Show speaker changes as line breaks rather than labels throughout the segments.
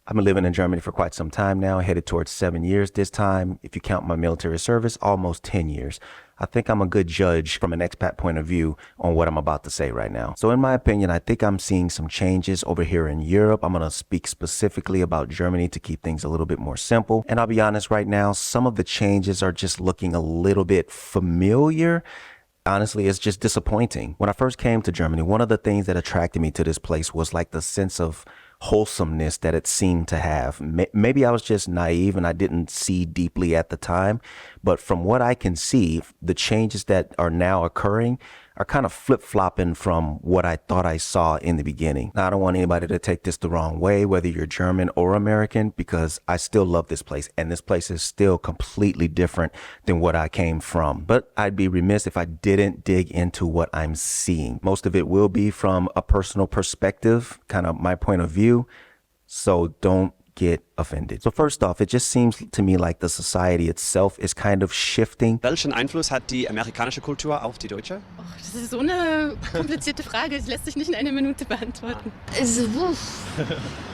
I've been living in Germany for quite some time now, headed towards 7 years this time. If you count my military service, almost 10 years. I think I'm a good judge from an expat point of view on what I'm about to say right now. So in my opinion, I think I'm seeing some changes over here in Europe. I'm going to speak specifically about Germany to keep things a little bit more simple. And I'll be honest right now, some of the changes are just looking a little bit familiar. Honestly, it's just disappointing. When I first came to Germany, one of the things that attracted me to this place was like the sense of wholesomeness that it seemed to have. Maybe I was just naive and I didn't see deeply at the time, but from what I can see, the changes that are now occurring are kind of flip-flopping from what I thought I saw in the beginning. Now, I don't want anybody to take this the wrong way, whether you're German or American, because I still love this place, and this place is still completely different than what I came from. But I'd be remiss if I didn't dig into what I'm seeing. Most of it will be from a personal perspective, kind of my point of view, so don't get offended. So first off, it just seems to me like the society itself is kind of shifting.
Welchen Einfluss hat die amerikanische Kultur auf die deutsche?
Oh, das ist so eine komplizierte Frage, das lässt sich nicht in einer Minute beantworten.
Es ist,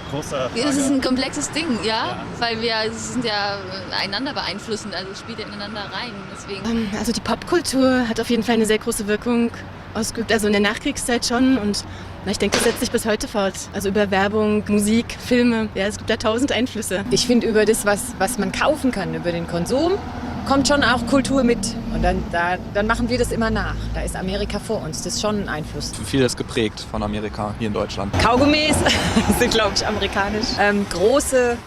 Großer Frage.
es ist ein komplexes Ding, ja, weil wir sind ja einander beeinflussend, also es spielt ja ineinander rein, deswegen.
Also die Popkultur hat auf jeden Fall eine sehr große Wirkung ausgeübt, also in der Nachkriegszeit schon, und ich denke, das setzt sich bis heute fort. Also über Werbung, Musik, Filme, ja, es gibt da 1000 Einflüsse.
Ich finde, über das, was man kaufen kann, über den Konsum, kommt schon auch Kultur mit. Und dann machen wir das immer nach. Da ist Amerika vor uns, das ist schon ein Einfluss.
Vieles geprägt von Amerika hier in Deutschland.
Kaugummis sind, glaube ich, amerikanisch. Große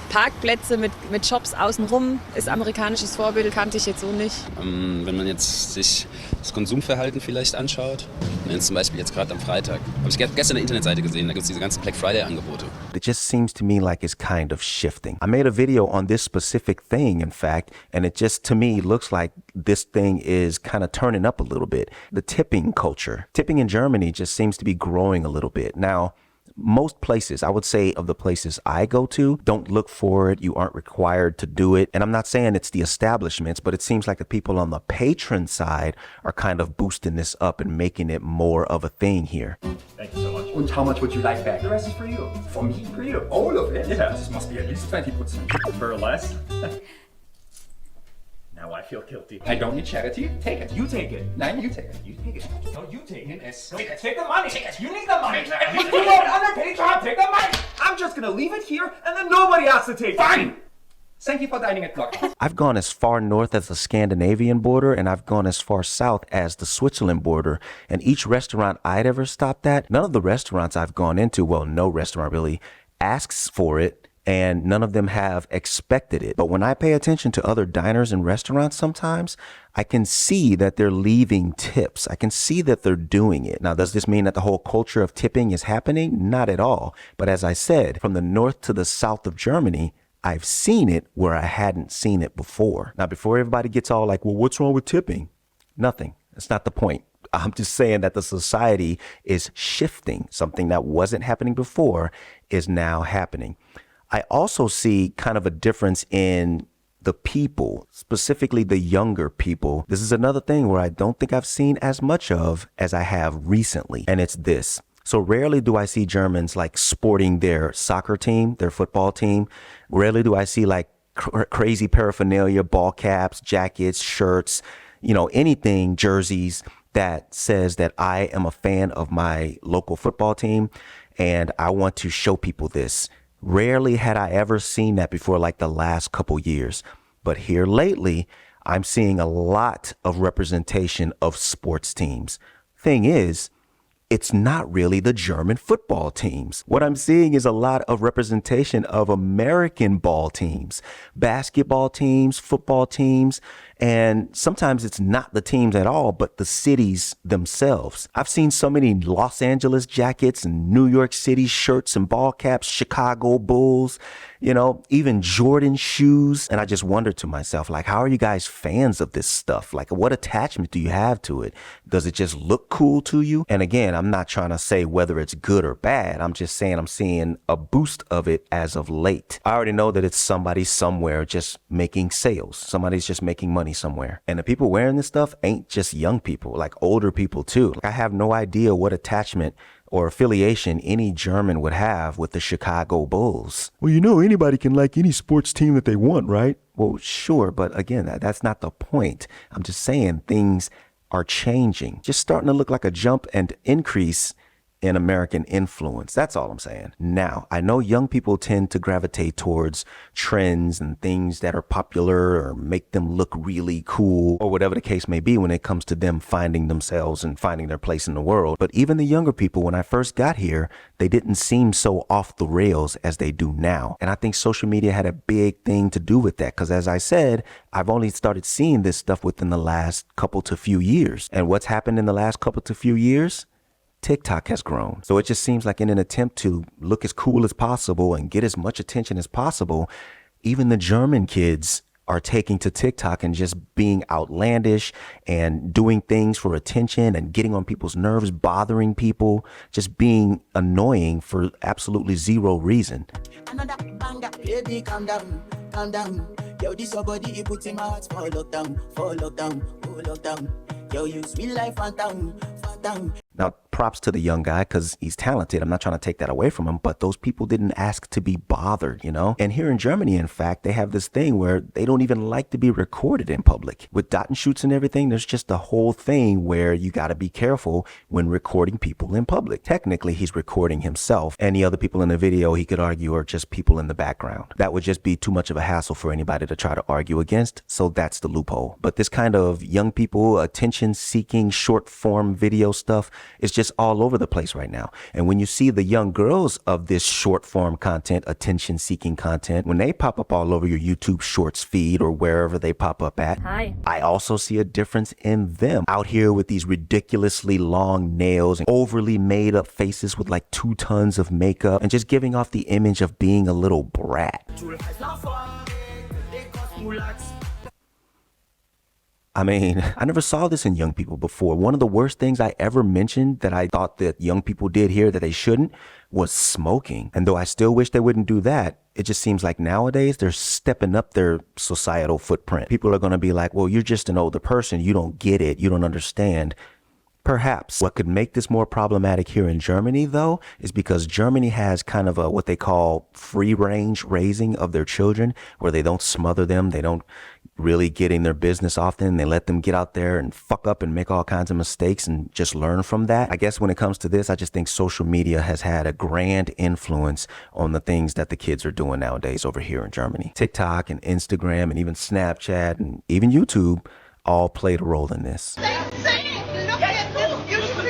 Parkplätze mit Shops außenrum ist amerikanisches Vorbild, kannte ich jetzt so nicht.
Wenn man jetzt sich das Konsumverhalten vielleicht anschaut, wenn zum Beispiel jetzt gerade am Freitag, habe ich gestern eine Internetseite gesehen, da gibt es diese ganzen Black Friday Angebote.
It just seems to me like it's kind of shifting. I made a video on this specific thing, in fact, and it just to me looks like this thing is kind of turning up a little bit. The tipping culture. Tipping in Germany just seems to be growing a little bit. Now, most places, I would say of the places I go to, don't look for it. You aren't required to do it. And I'm not saying it's the establishments, but it seems like the people on the patron side are kind of boosting this up and making it more of a thing here.
Thank you so much.
And how much would you like back? The rest is for you. For me? For you? All of it?
Yeah.
This must be at least 20%.
For less? Now I feel guilty.
I don't need charity. Take it. You take it. Nein, you take it. You take it. No, you take it. Take it. Take the money. Take it. You need the money. If you want underpaid job, take the money. I'm just gonna leave it here and then nobody has to take it. Fine. Thank you for dining at Block.
I've gone as far north as the Scandinavian border, and I've gone as far south as the Switzerland border. And each restaurant I'd ever stopped at, none of the restaurants I've gone into, well, no restaurant really, asks for it. And none of them have expected it. But when I pay attention to other diners and restaurants sometimes, I can see that they're leaving tips. I can see that they're doing it. Now, does this mean that the whole culture of tipping is happening? Not at all. But as I said, from the north to the south of Germany, I've seen it where I hadn't seen it before. Now, before everybody gets all like, well, what's wrong with tipping? Nothing. That's not the point. I'm just saying that the society is shifting. Something that wasn't happening before is now happening. I also see kind of a difference in the people, specifically the younger people. This is another thing where I don't think I've seen as much of as I have recently. And it's this. So rarely do I see Germans like sporting their soccer team, their football team. Rarely do I see like crazy paraphernalia, ball caps, jackets, shirts, anything, jerseys that says that I am a fan of my local football team and I want to show people this. Rarely had I ever seen that before, like the last couple years. But here lately, I'm seeing a lot of representation of sports teams. Thing is, it's not really the German football teams. What I'm seeing is a lot of representation of American ball teams, basketball teams, football teams, and sometimes it's not the teams at all, but the cities themselves. I've seen so many Los Angeles jackets and New York City shirts and ball caps, Chicago Bulls, even Jordan shoes. And I just wonder to myself, like, how are you guys fans of this stuff? Like, what attachment do you have to it? Does it just look cool to you? And again, I'm not trying to say whether it's good or bad. I'm just saying I'm seeing a boost of it as of late. I already know that it's somebody somewhere just making sales. Somebody's just making money somewhere. And the people wearing this stuff ain't just young people, like older people too. I have no idea what attachment or affiliation any German would have with the Chicago Bulls. Well, you know, anybody can like any sports team that they want, right? Well, sure, but again, that's not the point. I'm just saying things are changing, just starting to look like a jump and increase in American influence. That's all I'm saying. Now, I know young people tend to gravitate towards trends and things that are popular or make them look really cool or whatever the case may be when it comes to them finding themselves and finding their place in the world. But even the younger people, when I first got here, they didn't seem so off the rails as they do now. And I think social media had a big thing to do with that because, as I said, I've only started seeing this stuff within the last couple to few years. And what's happened in the last couple to few years? TikTok has grown. So it just seems like in an attempt to look as cool as possible and get as much attention as possible, even the German kids are taking to TikTok and just being outlandish and doing things for attention and getting on people's nerves, bothering people, just being annoying for absolutely zero reason.
Another banger, baby, calm down, calm down. Yo, this your body, you put in my heart for lockdown, oh lockdown. Yo, you sweet life, phantom.
Now, props to the young guy because he's talented. I'm not trying to take that away from him, but those people didn't ask to be bothered, you know? And here in Germany, in fact, they have this thing where they don't even like to be recorded in public. With Datenschutz and everything, there's just a whole thing where you got to be careful when recording people in public. Technically, he's recording himself. Any other people in the video, he could argue, are just people in the background. That would just be too much of a hassle for anybody to try to argue against. So that's the loophole. But this kind of young people, attention-seeking, short-form video stuff is just all over the place right now. And when you see the young girls of this short form content, attention seeking content, when they pop up all over your YouTube Shorts feed or wherever they pop up at, I also see a difference in them out here with these ridiculously long nails and overly made up faces with like 2 tons of makeup and just giving off the image of being a little brat. I mean, I never saw this in young people before. One of the worst things I ever mentioned that I thought that young people did here that they shouldn't was smoking. And though I still wish they wouldn't do that, it just seems like nowadays they're stepping up their societal footprint. People are going to be like, well, you're just an older person. You don't get it. You don't understand. Perhaps what could make this more problematic here in Germany, though, is because Germany has kind of a what they call free range raising of their children, where they don't smother them. They don't really get in their business often. They let them get out there and fuck up and make all kinds of mistakes and just learn from that. I guess when it comes to this, I just think social media has had a grand influence on the things that the kids are doing nowadays over here in Germany. TikTok and Instagram and even Snapchat and even YouTube all played a role in this.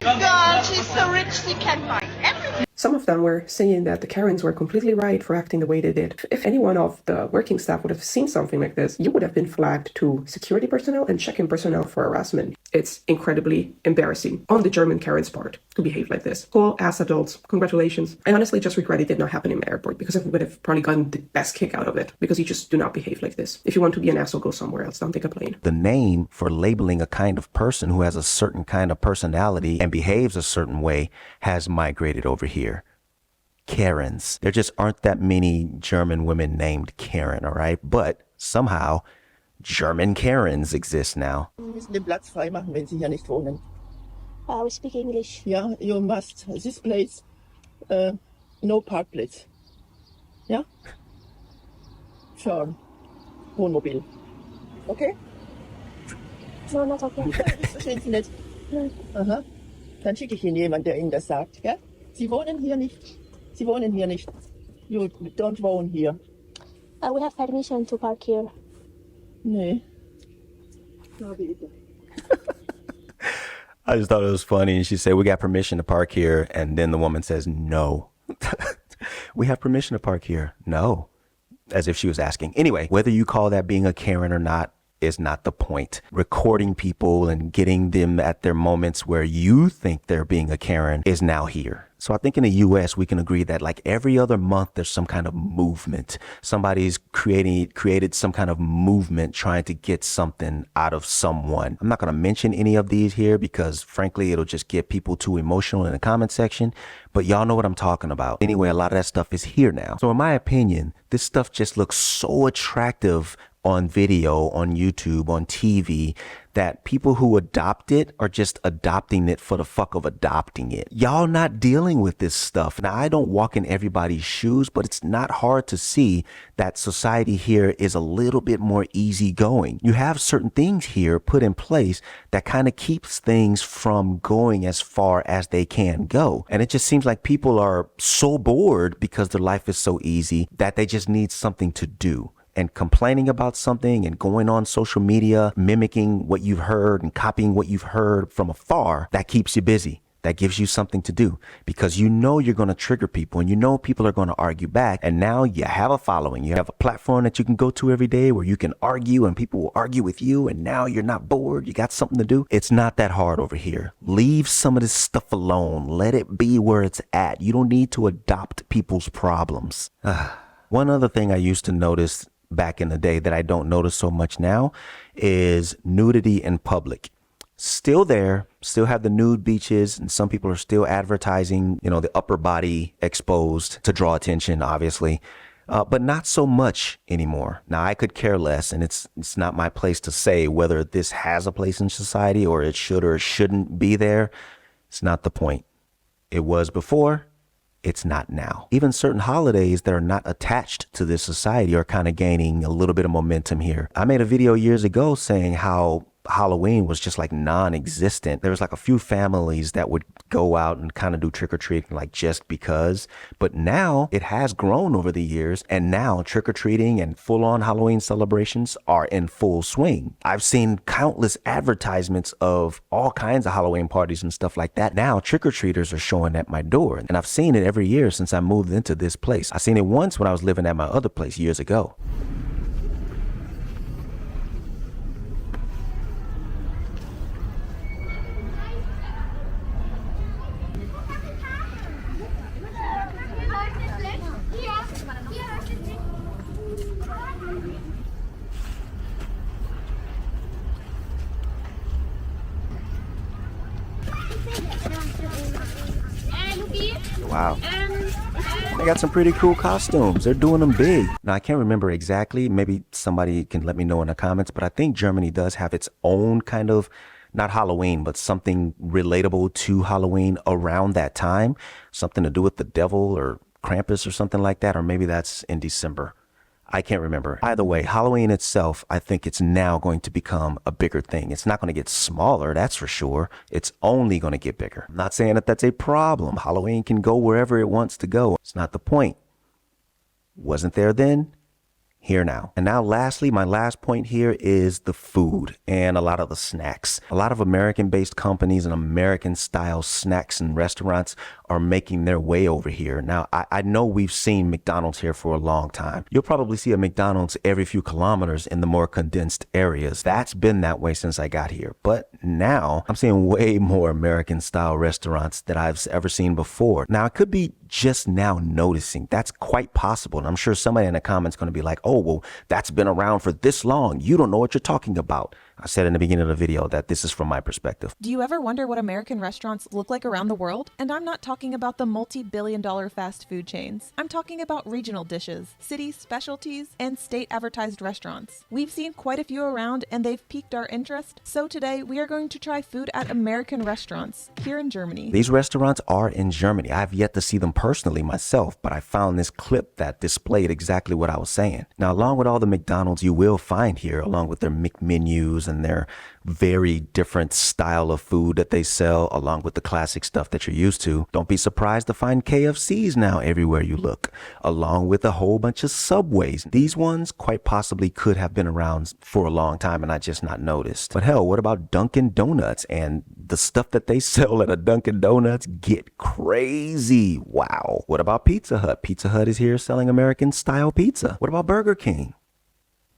Girl, she's so rich she can buy everything.
Some of them were saying that the Karens were completely right for acting the way they did. If any one of the working staff would have seen something like this, you would have been flagged to security personnel and check-in personnel for harassment. It's incredibly embarrassing on the German Karens part to behave like this. Cool, as adults, congratulations. I honestly just regret it did not happen in my airport because I would have probably gotten the best kick out of it because you just do not behave like this. If you want to be an asshole, go somewhere else. Don't take a plane.
The name for labeling a kind of person who has a certain kind of personality and behaves a certain way has migrated over here. KARENSS. There just aren't that many German women named Karen, all right? But somehow, German Karens exist now.
Sie müssen den Platz freimachen, wenn Sie hier nicht wohnen.
We speak English.
Yeah, you must. This place, no park place. Ja? Schon. Wohnmobil. Okay?
No, not okay.
Das verstehen Sie nicht?
Nein.
Aha. Dann schicke ich Ihnen jemanden, der Ihnen das sagt. Ja? Sie wohnen hier nicht. Sie wohnen hier nicht. You don't own here.
We have permission to park here.
Nee. Na, bitte.
I just thought it was funny. And she said, we got permission to park here. And then the woman says, no. We have permission to park here. No. As if she was asking. Anyway, whether you call that being a Karen or not is not the point. Recording people and getting them at their moments where you think they're being a Karen is now here. So I think in the US, we can agree that like every other month, there's some kind of movement. Somebody's created some kind of movement trying to get something out of someone. I'm not going to mention any of these here because frankly, it'll just get people too emotional in the comment section. But y'all know what I'm talking about. Anyway, a lot of that stuff is here now. So in my opinion, this stuff just looks so attractive on video, on YouTube, on TV, that people who adopt it are just adopting it for the fuck of adopting it. Y'all not dealing with this stuff. Now, I don't walk in everybody's shoes, but it's not hard to see that society here is a little bit more easygoing. You have certain things here put in place that kind of keeps things from going as far as they can go. And it just seems like people are so bored because their life is so easy that they just need something to do. And complaining about something and going on social media, mimicking what you've heard and copying what you've heard from afar, that keeps you busy. That gives you something to do because you know you're going to trigger people and you know people are going to argue back. And now you have a following. You have a platform that you can go to every day where you can argue and people will argue with you. And now you're not bored. You got something to do. It's not that hard over here. Leave some of this stuff alone. Let it be where it's at. You don't need to adopt people's problems. One other thing I used to notice back in the day that I don't notice so much now is nudity in public. Still there, still have the nude beaches, and some people are still advertising, the upper body exposed to draw attention, obviously, but not so much anymore. Now, I could care less, and it's not my place to say whether this has a place in society or it should or shouldn't be there. It's not the point. It was before. It's not now. Even certain holidays that are not attached to this society are kind of gaining a little bit of momentum here. I made a video years ago saying how Halloween was just like non-existent. There was like a few families that would go out and kind of do trick-or-treating like just because. But now it has grown over the years, and now trick-or-treating and full-on Halloween celebrations are in full swing. I've seen countless advertisements of all kinds of Halloween parties and stuff like that. Now trick-or-treaters are showing at my door, and I've seen it every year since I moved into this place. I seen it once when I was living at my other place years ago. Wow. They got some pretty cool costumes. They're doing them big. Now, I can't remember exactly. Maybe somebody can let me know in the comments, but I think Germany does have its own kind of, not Halloween, but something relatable to Halloween around that time. Something to do with the devil or Krampus or something like that. Or maybe that's in December. I can't remember. Either way, Halloween itself, I think it's now going to become a bigger thing. It's not going to get smaller, that's for sure. It's only going to get bigger. I'm not saying that that's a problem. Halloween can go wherever it wants to go. It's not the point. Wasn't there then? Here now. And now lastly, my last point here is the food and a lot of the snacks. A lot of American-based companies and American-style snacks and restaurants are making their way over here. Now, I know we've seen McDonald's here for a long time. You'll probably see a McDonald's every few kilometers in the more condensed areas. That's been that way since I got here. But now I'm seeing way more American-style restaurants that I've ever seen before. Now, I could be just now noticing. That's quite possible. And I'm sure somebody in the comments is going to be like, oh, well, that's been around for this long. You don't know what you're talking about. I said in the beginning of the video that this is from my perspective.
Do you ever wonder what American restaurants look like around the world? And I'm not talking about the multi-billion-dollar fast food chains. I'm talking about regional dishes, city specialties, and state-advertised restaurants. We've seen quite a few around and they've piqued our interest. So today we are going to try food at American restaurants here in Germany.
These restaurants are in Germany. I've yet to see them personally myself, but I found this clip that displayed exactly what I was saying. Now, along with all the McDonald's you will find here, along with their McMenus and their very different style of food that they sell, along with the classic stuff that you're used to, don't be surprised to find KFCs now everywhere you look, along with a whole bunch of Subways. These ones quite possibly could have been around for a long time and I just not noticed. But hell, what about Dunkin' Donuts? And the stuff that they sell at a Dunkin' Donuts get crazy. Wow. What about Pizza Hut? Pizza Hut is here selling American style pizza. What about Burger King?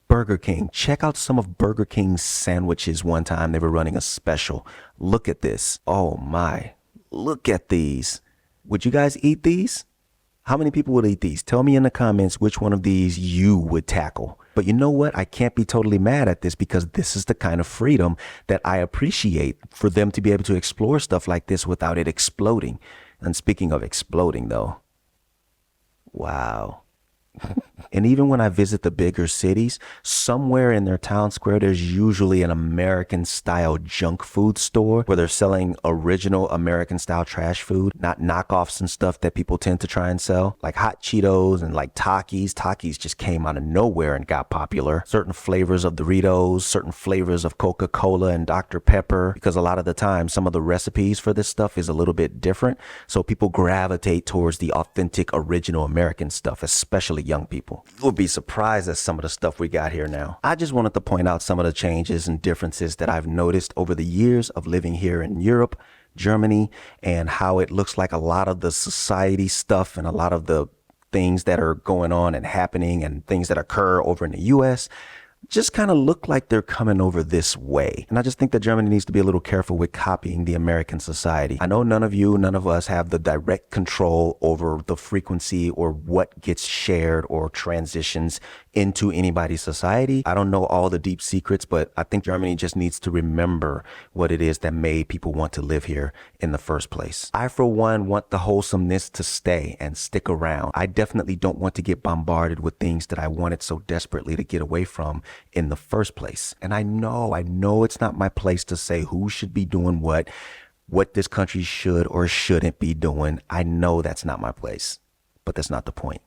Burger King. Check out some of Burger King's sandwiches one time. They were running a special. Look at this. Oh my. Look at these. Would you guys eat these? How many people would eat these? Tell me in the comments which one of these you would tackle. But you know what? I can't be totally mad at this because this is the kind of freedom that I appreciate, for them to be able to explore stuff like this without it exploding. And speaking of exploding though, wow. And even when I visit the bigger cities, somewhere in their town square, there's usually an American style junk food store where they're selling original American style trash food, not knockoffs and stuff that people tend to try and sell, like hot Cheetos and like Takis. Takis just came out of nowhere and got popular. Certain flavors of Doritos, certain flavors of Coca-Cola and Dr. Pepper, because a lot of the time, some of the recipes for this stuff is a little bit different. So people gravitate towards the authentic, original American stuff, especially young people. You'll be surprised at some of the stuff we got here now. I just wanted to point out some of the changes and differences that I've noticed over the years of living here in Europe, Germany, and how it looks like a lot of the society stuff and a lot of the things that are going on and happening and things that occur over in the US just kind of look like they're coming over this way. And I just think that Germany needs to be a little careful with copying the American society. I know none of us have the direct control over the frequency or what gets shared or transitions into anybody's society. I don't know all the deep secrets, but I think Germany just needs to remember what it is that made people want to live here in the first place. I, for one, want the wholesomeness to stay and stick around. I definitely don't want to get bombarded with things that I wanted so desperately to get away from in the first place. And I know it's not my place to say who should be doing what this country should or shouldn't be doing. I know that's not my place, but that's not the point.